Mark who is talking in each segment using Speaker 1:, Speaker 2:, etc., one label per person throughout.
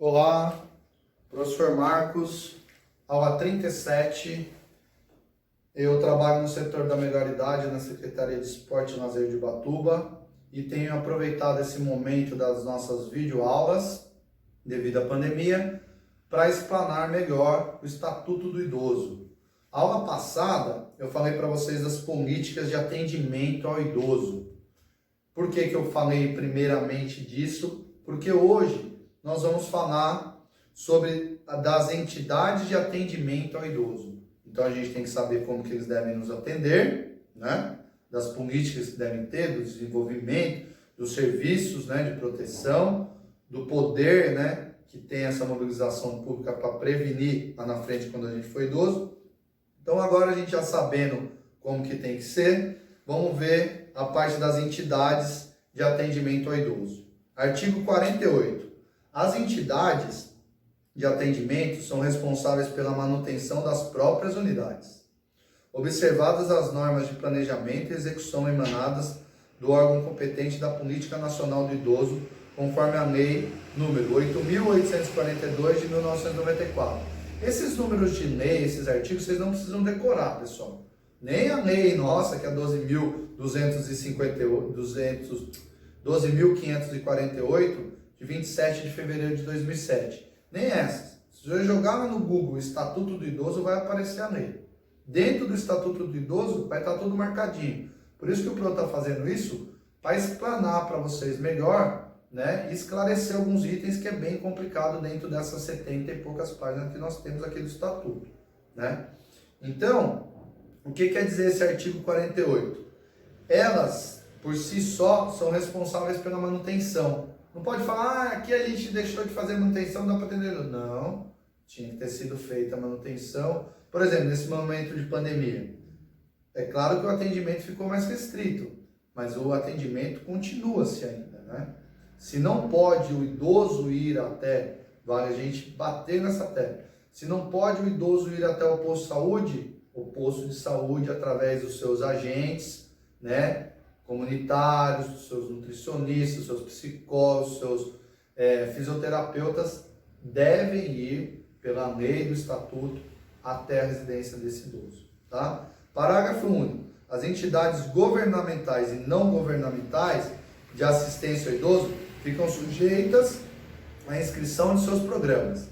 Speaker 1: Olá, professor Marcos, aula 37. Eu trabalho no setor da melhor idade na Secretaria de Esporte e Lazer de Ubatuba e tenho aproveitado esse momento das nossas videoaulas, devido à pandemia, para explanar melhor o Estatuto do Idoso. A aula passada eu falei para vocês das políticas de atendimento ao idoso. Por que eu falei primeiramente disso? Porque hoje nós vamos falar sobre das entidades de atendimento ao idoso. Então a gente tem que saber como que eles devem nos atender, né? Das políticas que devem ter, do desenvolvimento, dos serviços, né, de proteção, do poder, né, que tem essa mobilização pública para prevenir lá na frente quando a gente for idoso. Então agora a gente já sabendo como que tem que ser, vamos ver a parte das entidades de atendimento ao idoso. Artigo 48. As entidades de atendimento são responsáveis pela manutenção das próprias unidades, observadas as normas de planejamento e execução emanadas do órgão competente da Política Nacional do Idoso, conforme a Lei número 8.842 de 1994. Esses números de lei, esses artigos, vocês não precisam decorar, pessoal. Nem a lei nossa, que é 12.548, de 27 de fevereiro de 2007. Nem essas. Se você jogar lá no Google Estatuto do Idoso, vai aparecer a lei. Dentro do Estatuto do Idoso vai estar tudo marcadinho. Por isso que o Pro está fazendo isso, para explanar para vocês melhor, né, e esclarecer alguns itens que é bem complicado dentro dessas 70 e poucas páginas que nós temos aqui do Estatuto, né? Então, o que quer dizer esse artigo 48? Elas, por si só, são responsáveis pela manutenção. Não pode falar, aqui a gente deixou de fazer manutenção, dá para atender. Não, tinha que ter sido feita a manutenção. Por exemplo, nesse momento de pandemia, é claro que o atendimento ficou mais restrito, mas o atendimento continua-se ainda, né? Se não pode o idoso ir até, vale a gente bater nessa tecla, se não pode o idoso ir até o posto de saúde através dos seus agentes, né, comunitários, dos seus nutricionistas, dos seus psicólogos, dos seus fisioterapeutas, devem ir pela lei do estatuto até a residência desse idoso, tá? Parágrafo único. As entidades governamentais e não governamentais de assistência ao idoso ficam sujeitas à inscrição de seus programas,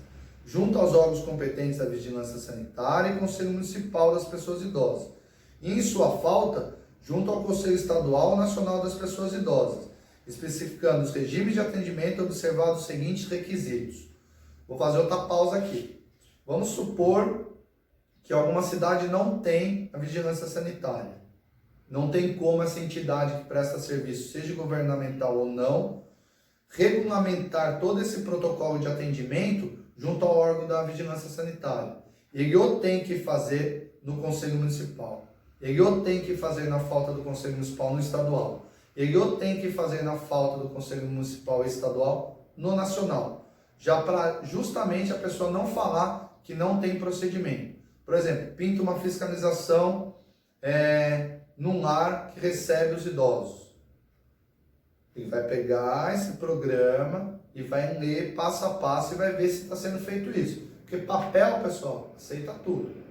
Speaker 1: junto aos órgãos competentes da Vigilância Sanitária e Conselho Municipal das Pessoas Idosas. E, em sua falta, junto ao Conselho Estadual Nacional das Pessoas Idosas, especificando os regimes de atendimento observados os seguintes requisitos. Vou fazer outra pausa aqui. Vamos supor que alguma cidade não tem a vigilância sanitária. Não tem como essa entidade que presta serviço, seja governamental ou não, regulamentar todo esse protocolo de atendimento junto ao órgão da vigilância sanitária. Ele ou tem que fazer no Conselho Municipal, ele ou tem que fazer na falta do Conselho Municipal no estadual, ele ou tem que fazer na falta do Conselho Municipal e estadual no nacional, já para justamente a pessoa não falar que não tem procedimento. Por exemplo, pinta uma fiscalização num lar que recebe os idosos. Ele vai pegar esse programa e vai ler passo a passo e vai ver se está sendo feito isso. Porque papel, pessoal, aceita tudo.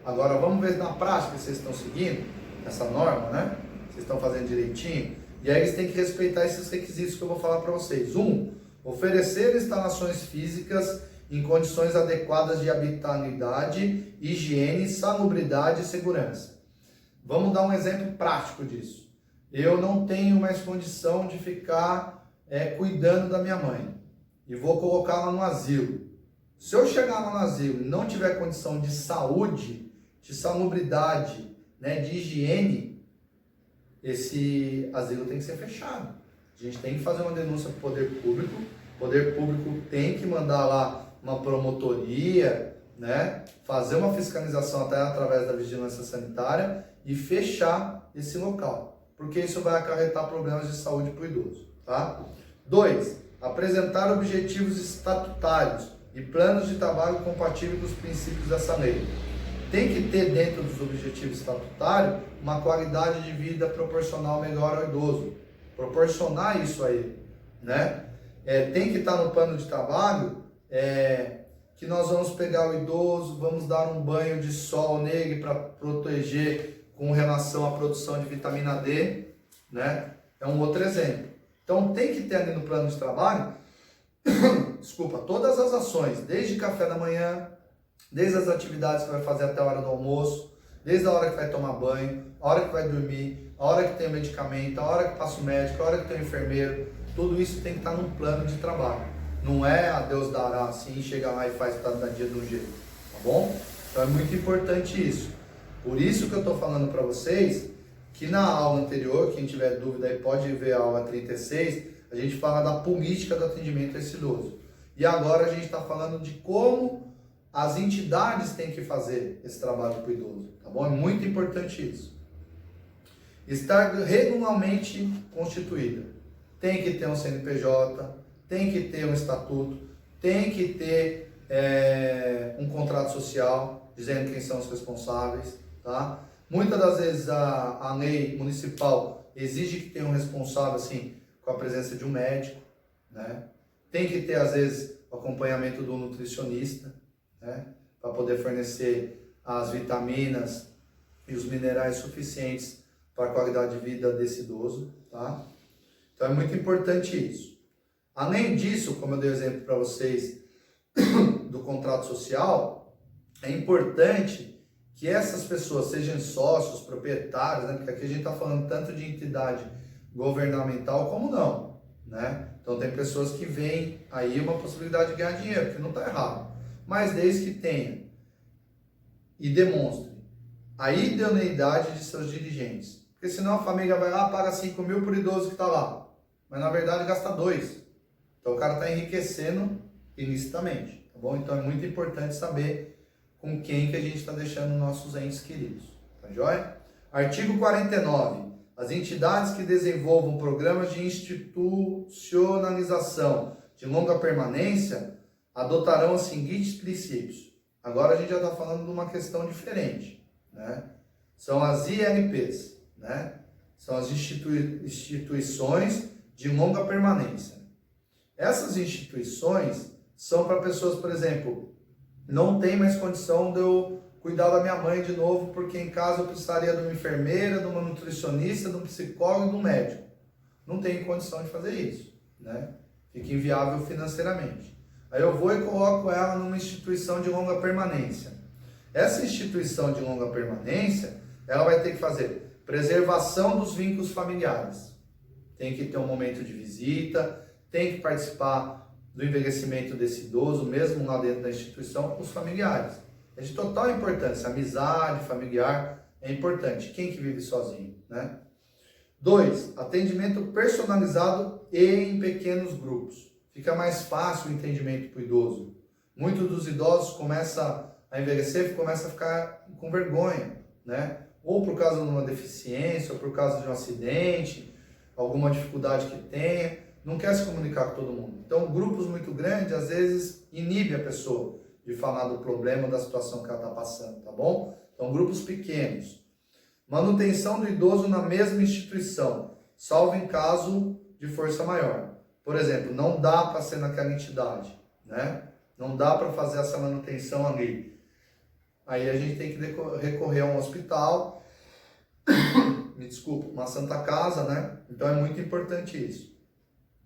Speaker 1: Agora vamos ver na prática se vocês estão seguindo essa norma, né? Vocês estão fazendo direitinho. E aí eles têm que respeitar esses requisitos que eu vou falar para vocês. 1. Oferecer instalações físicas em condições adequadas de habitabilidade, higiene, salubridade e segurança. Vamos dar um exemplo prático disso. Eu não tenho mais condição de ficar cuidando da minha mãe e vou colocá-la no asilo. Se eu chegar lá no asilo e não tiver condição de saúde, de salubridade, né, de higiene, esse asilo tem que ser fechado. A gente tem que fazer uma denúncia para o poder público. O poder público tem que mandar lá uma promotoria, né, fazer uma fiscalização até através da vigilância sanitária e fechar esse local, porque isso vai acarretar problemas de saúde para o idoso, tá? 2. Apresentar objetivos estatutários e planos de trabalho compatíveis com os princípios dessa lei. Tem que ter dentro dos objetivos estatutários uma qualidade de vida proporcional melhor ao idoso. Proporcionar isso a ele, né? Tem que estar no plano de trabalho que nós vamos pegar o idoso, vamos dar um banho de sol nele para proteger com relação à produção de vitamina D, né? É um outro exemplo. Então tem que ter ali no plano de trabalho, desculpa, todas as ações, desde café da manhã, desde as atividades que vai fazer até a hora do almoço, desde a hora que vai tomar banho, a hora que vai dormir, a hora que tem o medicamento, a hora que passa o médico, a hora que tem o enfermeiro, tudo isso tem que estar num plano de trabalho. Não é a Deus dará assim, chega lá e faz cada dia de um jeito, tá bom? Então é muito importante isso. Por isso que eu estou falando para vocês que na aula anterior, quem tiver dúvida aí pode ver a aula 36, a gente fala da política do atendimento a esse idoso. E agora a gente está falando de como as entidades têm que fazer esse trabalho para o idoso, tá bom? É muito importante isso. Estar regularmente constituída. Tem que ter um CNPJ, tem que ter um estatuto, tem que ter um contrato social, dizendo quem são os responsáveis, tá? Muitas das vezes a lei municipal exige que tenha um responsável, assim, com a presença de um médico, né? Tem que ter, às vezes, o acompanhamento do nutricionista, né? Para poder fornecer as vitaminas e os minerais suficientes para a qualidade de vida desse idoso, tá? Então é muito importante isso. Além disso, como eu dei o exemplo para vocês do contrato social, é importante que essas pessoas sejam sócios, proprietários, né? Porque aqui a gente está falando tanto de entidade governamental como não, né? Então tem pessoas que veem aí uma possibilidade de ganhar dinheiro, que não está errado, mas desde que tenha e demonstre a idoneidade de seus dirigentes, porque senão a família vai lá, paga 5 mil por idoso que está lá, mas na verdade gasta 2, então o cara está enriquecendo ilicitamente, tá bom? Então é muito importante saber com quem que a gente está deixando nossos entes queridos, tá joia? Artigo 49. As entidades que desenvolvam programas de institucionalização de longa permanência adotarão os seguintes princípios. Agora a gente já está falando de uma questão diferente, né? São as ILPs, né? São as instituições de longa permanência. Essas instituições são para pessoas, por exemplo, não tem mais condição de eu cuidar da minha mãe de novo, porque em casa eu precisaria de uma enfermeira, de uma nutricionista, de um psicólogo e de um médico. Não tenho condição de fazer isso, né? Fica inviável financeiramente. Aí eu vou e coloco ela numa instituição de longa permanência. Essa instituição de longa permanência, ela vai ter que fazer preservação dos vínculos familiares. Tem que ter um momento de visita, tem que participar do envelhecimento desse idoso, mesmo lá dentro da instituição, com os familiares. É de total importância. Amizade familiar é importante. Quem que vive sozinho, né? 2. Atendimento personalizado e em pequenos grupos. Fica mais fácil o entendimento para o idoso. Muitos dos idosos começam a envelhecer e começam a ficar com vergonha, né? Ou por causa de uma deficiência, ou por causa de um acidente, alguma dificuldade que tenha. Não quer se comunicar com todo mundo. Então, grupos muito grandes, às vezes, inibe a pessoa de falar do problema, da situação que ela está passando, tá bom? Então, grupos pequenos. Manutenção do idoso na mesma instituição, salvo em caso de força maior. Por exemplo, não dá para ser naquela entidade, né? Não dá para fazer essa manutenção ali. Aí a gente tem que recorrer a um hospital, me desculpa, uma santa casa, né? Então, é muito importante isso.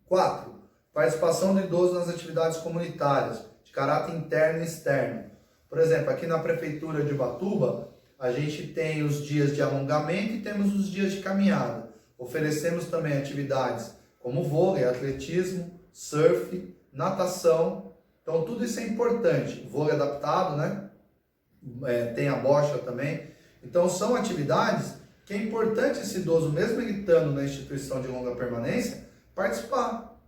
Speaker 1: 4. Participação do idoso nas atividades comunitárias, de caráter interno e externo. Por exemplo, aqui na Prefeitura de Ubatuba, a gente tem os dias de alongamento e temos os dias de caminhada. Oferecemos também atividades como vôlei, atletismo, surf, natação. Então, tudo isso é importante. Vôlei adaptado, né? Tem a bocha também. Então, são atividades que é importante esse idoso, mesmo ele estando na instituição de longa permanência, participar,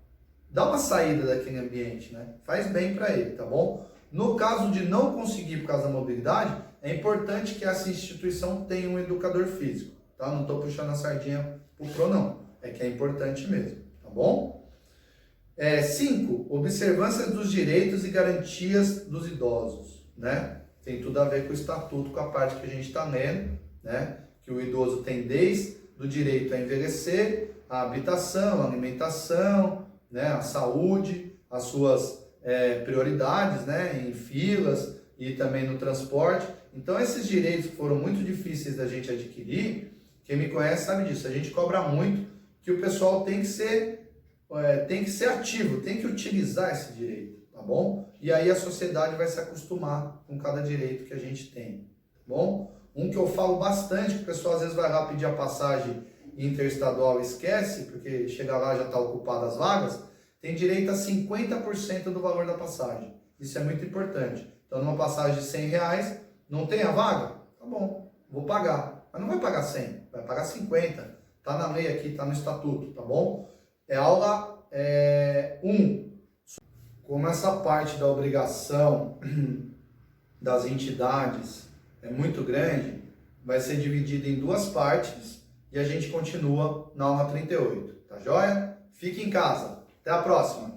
Speaker 1: dá uma saída daquele ambiente, né? Faz bem para ele, tá bom? No caso de não conseguir por causa da mobilidade, é importante que essa instituição tenha um educador físico, tá? Não estou puxando a sardinha pro pro não, é que é importante mesmo, tá bom? 5. Observância dos direitos e garantias dos idosos, né? Tem tudo a ver com o estatuto, com a parte que a gente está lendo, né? Que o idoso tem desde o direito a envelhecer, a habitação, a alimentação, né, a saúde, as suas prioridades, né, em filas e também no transporte. Então esses direitos que foram muito difíceis da gente adquirir, quem me conhece sabe disso, a gente cobra muito que o pessoal tem que ser ativo, tem que utilizar esse direito, tá bom? E aí a sociedade vai se acostumar com cada direito que a gente tem, tá bom? Um que eu falo bastante, que o pessoal às vezes vai lá pedir a passagem interestadual e esquece, porque chega lá já está ocupado as vagas, tem direito a 50% do valor da passagem. Isso é muito importante. Então, numa passagem de R$100, não tem a vaga? Tá bom, vou pagar. Mas não vai pagar 100, vai pagar 50. Tá na lei aqui, tá no estatuto, tá bom? Aula 1. Como essa parte da obrigação das entidades é muito grande, vai ser dividida em duas partes e a gente continua na aula 38, tá joia? Fique em casa. Até a próxima!